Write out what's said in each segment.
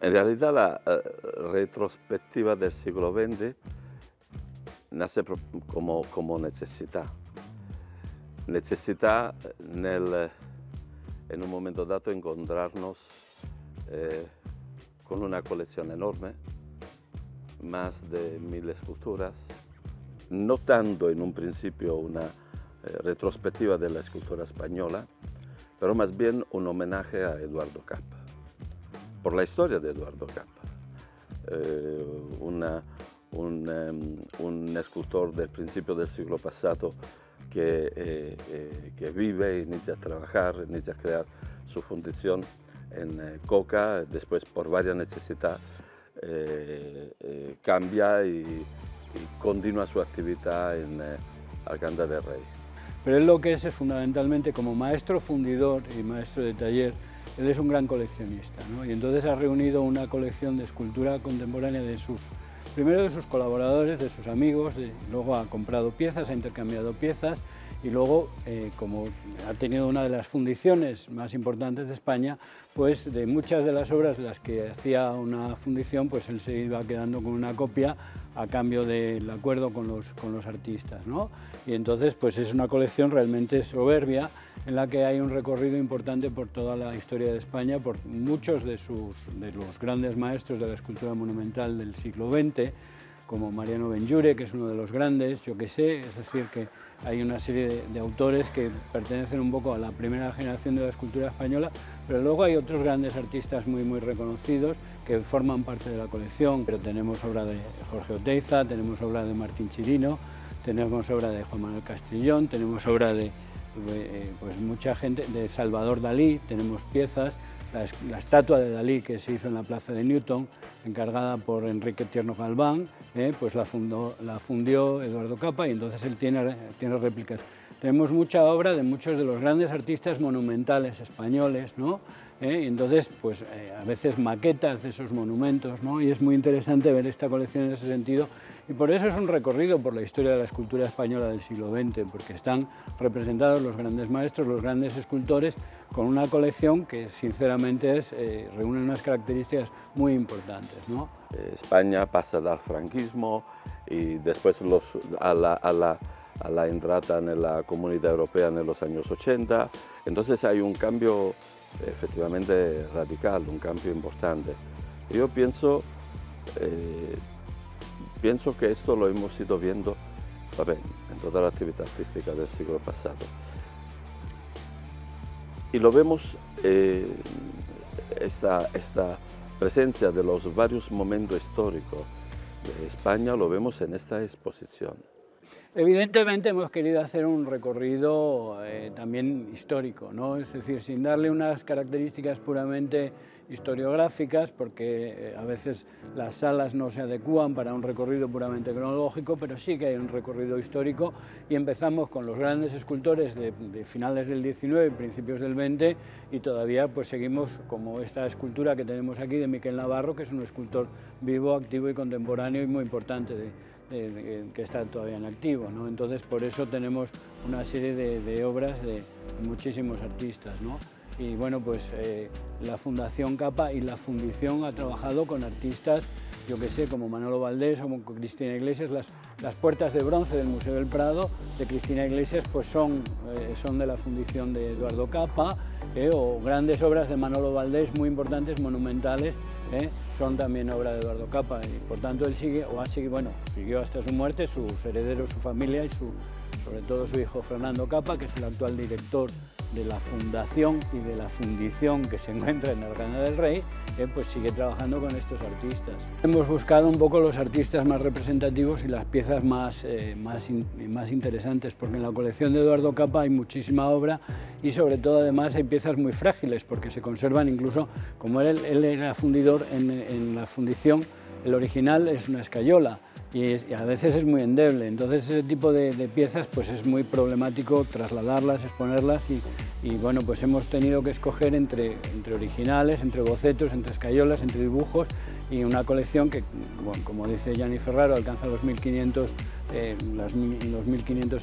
En realidad la retrospectiva del siglo XX nace como necessità. Necessità en un momento dato encontrarnos con una colección enorme, más de 1000 esculturas, no tanto en un principio una retrospectiva de la escultura española, pero más bien un homenaje a Eduardo Capa, por la historia de Eduardo Capa, un escultor del principio del siglo pasado que vive, inicia a trabajar, inicia a crear su fundición en Coca, después por varias necesidades cambia y continúa su actividad en Arganda del Rey. Pero él lo que es fundamentalmente como maestro fundidor y maestro de taller, él es un gran coleccionista, ¿no? Y entonces ha reunido una colección de escultura contemporánea primero de sus colaboradores, de sus amigos, luego ha comprado piezas, ha intercambiado piezas y luego, como ha tenido una de las fundiciones más importantes de España, pues de muchas de las obras de las que hacía una fundición, pues él se iba quedando con una copia a cambio del acuerdo con los artistas, ¿no? Y entonces pues es una colección realmente soberbia en la que hay un recorrido importante por toda la historia de España, por muchos de los grandes maestros de la escultura monumental del siglo XX, como Mariano Benlliure, que es uno de los grandes, yo que sé, es decir, que hay una serie de autores que pertenecen un poco a la primera generación de la escultura española, pero luego hay otros grandes artistas muy reconocidos que forman parte de la colección, pero tenemos obra de Jorge Oteiza, tenemos obra de Martín Chirino, tenemos obra de Juan Manuel Castrillón, tenemos obra de pues mucha gente, de Salvador Dalí, tenemos piezas, la estatua de Dalí que se hizo en la Plaza de Newton, encargada por Enrique Tierno Galván, pues la fundió Eduardo Capa y entonces él tiene réplicas. Tenemos mucha obra de muchos de los grandes artistas monumentales españoles, ¿no? Y entonces, pues a veces maquetas de esos monumentos, ¿no? Y es muy interesante ver esta colección en ese sentido. Y por eso es un recorrido por la historia de la escultura española del siglo XX, porque están representados los grandes maestros, los grandes escultores, con una colección que sinceramente reúne unas características muy importantes, ¿no? España pasa del franquismo y después a la entrada en la Comunidad Europea en los años 80, entonces hay un cambio efectivamente radical, un cambio importante. Yo pienso que esto lo hemos ido viendo en toda la actividad artística del siglo pasado. Y lo vemos, esta presencia de los varios momentos históricos de España, lo vemos en esta exposición. Evidentemente hemos querido hacer un recorrido también histórico, ¿no? Es decir, sin darle unas características puramente historiográficas, porque a veces las salas no se adecúan para un recorrido puramente cronológico, pero sí que hay un recorrido histórico y empezamos con los grandes escultores de finales del XIX y principios del XX y todavía pues seguimos como esta escultura que tenemos aquí de Miquel Navarro, que es un escultor vivo, activo y contemporáneo y muy importante que está todavía en activo, ¿no? Entonces por eso tenemos una serie de obras de muchísimos artistas, ¿no? Y bueno, pues la Fundación Capa y la Fundición ha trabajado con artistas, yo que sé, como Manolo Valdés o como Cristina Iglesias. Las puertas de bronce del Museo del Prado de Cristina Iglesias pues son de la fundición de Eduardo Capa, o grandes obras de Manolo Valdés muy importantes, monumentales, son también obra de Eduardo Capa y por tanto él siguió hasta su muerte, sus herederos, su familia y sobre todo su hijo Fernando Capa, que es el actual director de la fundación y de la fundición que se encuentra en Arganda del Rey, pues sigue trabajando con estos artistas. Hemos buscado un poco los artistas más representativos y las piezas más interesantes, porque en la colección de Eduardo Capa hay muchísima obra y sobre todo además hay piezas muy frágiles, porque se conservan incluso, como él era fundidor en la fundición, el original es una escayola, y a veces es muy endeble, entonces ese tipo de piezas pues es muy problemático trasladarlas, exponerlas y bueno, pues hemos tenido que escoger entre originales, entre bocetos, entre escayolas, entre dibujos y una colección que, bueno, como dice Gianni Ferraro, alcanza los 1500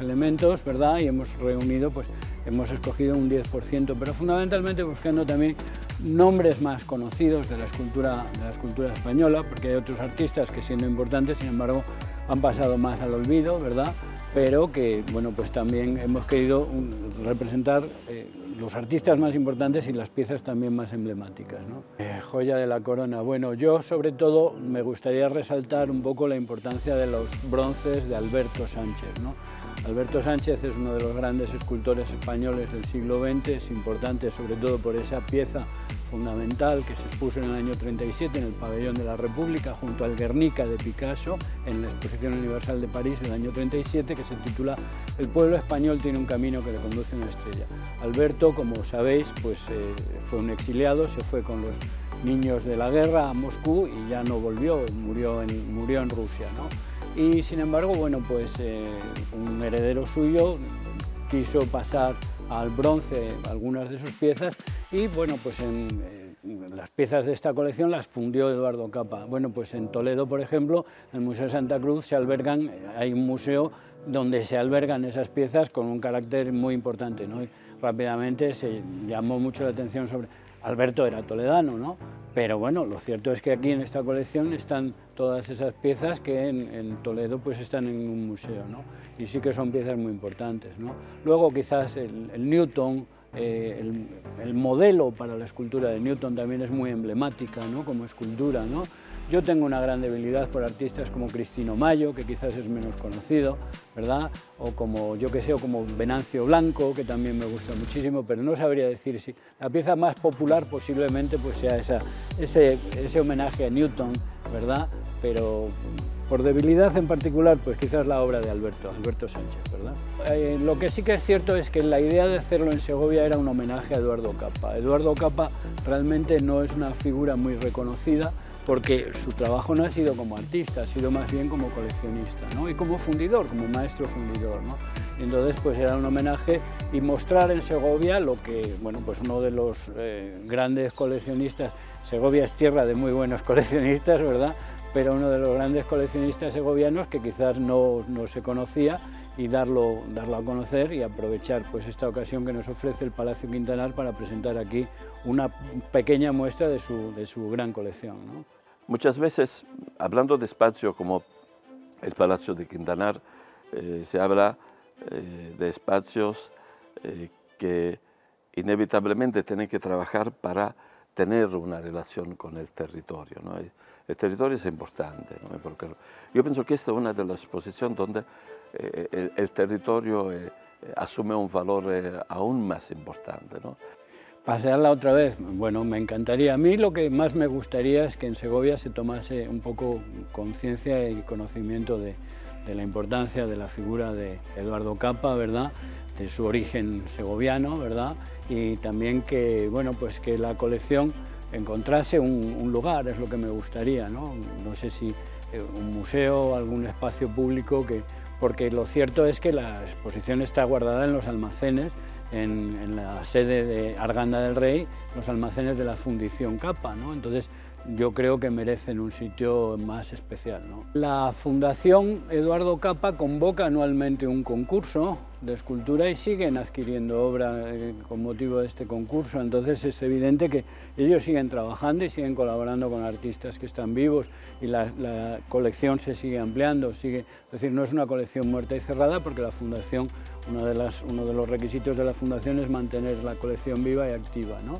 elementos, ¿verdad? Y hemos reunido, pues hemos escogido un 10%, pero fundamentalmente buscando también nombres más conocidos de la escultura española, porque hay otros artistas que, siendo importantes, sin embargo, han pasado más al olvido, ¿verdad? Pero que, bueno, pues también hemos querido representar los artistas más importantes y las piezas también más emblemáticas, ¿no? Joya de la corona. Bueno, yo sobre todo me gustaría resaltar un poco la importancia de los bronces de Alberto Sánchez, ¿no? Alberto Sánchez es uno de los grandes escultores españoles del siglo XX, es importante sobre todo por esa pieza fundamental que se expuso en el año 37 en el Pabellón de la República junto al Guernica de Picasso en la Exposición Universal de París del año 37, que se titula El pueblo español tiene un camino que le conduce a una estrella. Alberto, como sabéis, pues, fue un exiliado, se fue con los niños de la guerra a Moscú y ya no volvió, murió en Rusia, ¿no? Y sin embargo, bueno, pues un heredero suyo quiso pasar al bronce algunas de sus piezas y bueno, pues las piezas de esta colección las fundió Eduardo Capa. Bueno, pues en Toledo, por ejemplo, en el Museo de Santa Cruz hay un museo donde se albergan esas piezas con un carácter muy importante, ¿no? Y rápidamente se llamó mucho la atención sobre... Alberto era toledano, ¿no? Pero bueno, lo cierto es que aquí en esta colección están todas esas piezas que en Toledo pues están en un museo, ¿no? Y sí que son piezas muy importantes, ¿no? Luego quizás el Newton, el modelo para la escultura de Newton también es muy emblemática, ¿no? Como escultura, ¿no? Yo tengo una gran debilidad por artistas como Cristino Mayo, que quizás es menos conocido, ¿verdad? O como, yo que sé, o como Venancio Blanco, que también me gusta muchísimo, pero no sabría decir si la pieza más popular posiblemente pues sea ese homenaje a Newton, ¿verdad? Pero por debilidad en particular, pues quizás la obra de Alberto Sánchez, ¿verdad? Lo que sí que es cierto es que la idea de hacerlo en Segovia era un homenaje a Eduardo Capa. Eduardo Capa realmente no es una figura muy reconocida, porque su trabajo no ha sido como artista, ha sido más bien como coleccionista, ¿no? Y como fundidor, como maestro fundidor, ¿no? Y entonces pues era un homenaje y mostrar en Segovia lo que, bueno, pues uno de los grandes coleccionistas, Segovia es tierra de muy buenos coleccionistas, ¿verdad? Pero uno de los grandes coleccionistas segovianos que quizás no se conocía, y darlo a conocer y aprovechar pues esta ocasión que nos ofrece el Palacio Quintanar para presentar aquí una pequeña muestra de su gran colección, ¿no? Muchas veces, hablando de espacio como el Palacio de Quintanar, se habla de espacios que inevitablemente tienen que trabajar para tener una relación con el territorio, ¿no? El territorio es importante, ¿no? Porque yo pienso que esta es una de las exposiciones donde el territorio asume un valor aún más importante, ¿no? Pasearla otra vez, bueno, me encantaría. A mí lo que más me gustaría es que en Segovia se tomase un poco conciencia y conocimiento de la importancia de la figura de Eduardo Capa, ¿verdad? De su origen segoviano, ¿verdad? Y también que, bueno, pues que la colección encontrase un lugar, es lo que me gustaría, ¿no? No sé si un museo, algún espacio público, porque lo cierto es que la exposición está guardada en los almacenes, en la sede de Arganda del Rey, los almacenes de la Fundición Capa, ¿no? Entonces yo creo que merecen un sitio más especial, ¿no? La Fundación Eduardo Capa convoca anualmente un concurso de escultura y siguen adquiriendo obra con motivo de este concurso, entonces es evidente que ellos siguen trabajando y siguen colaborando con artistas que están vivos y la colección se sigue ampliando, es decir, no es una colección muerta y cerrada porque la Fundación, uno de los requisitos de la Fundación es mantener la colección viva y activa, ¿no?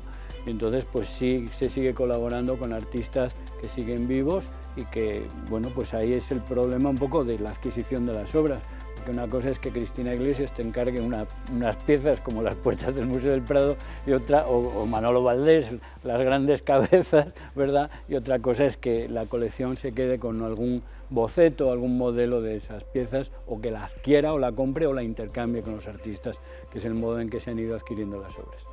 Y entonces pues sí se sigue colaborando con artistas que siguen vivos y que, bueno, pues ahí es el problema un poco de la adquisición de las obras, porque una cosa es que Cristina Iglesias te encargue unas piezas como las puertas del Museo del Prado y otra, o Manolo Valdés, las grandes cabezas, ¿verdad? Y otra cosa es que la colección se quede con algún boceto, algún modelo de esas piezas, o que la adquiera o la compre o la intercambie con los artistas, que es el modo en que se han ido adquiriendo las obras.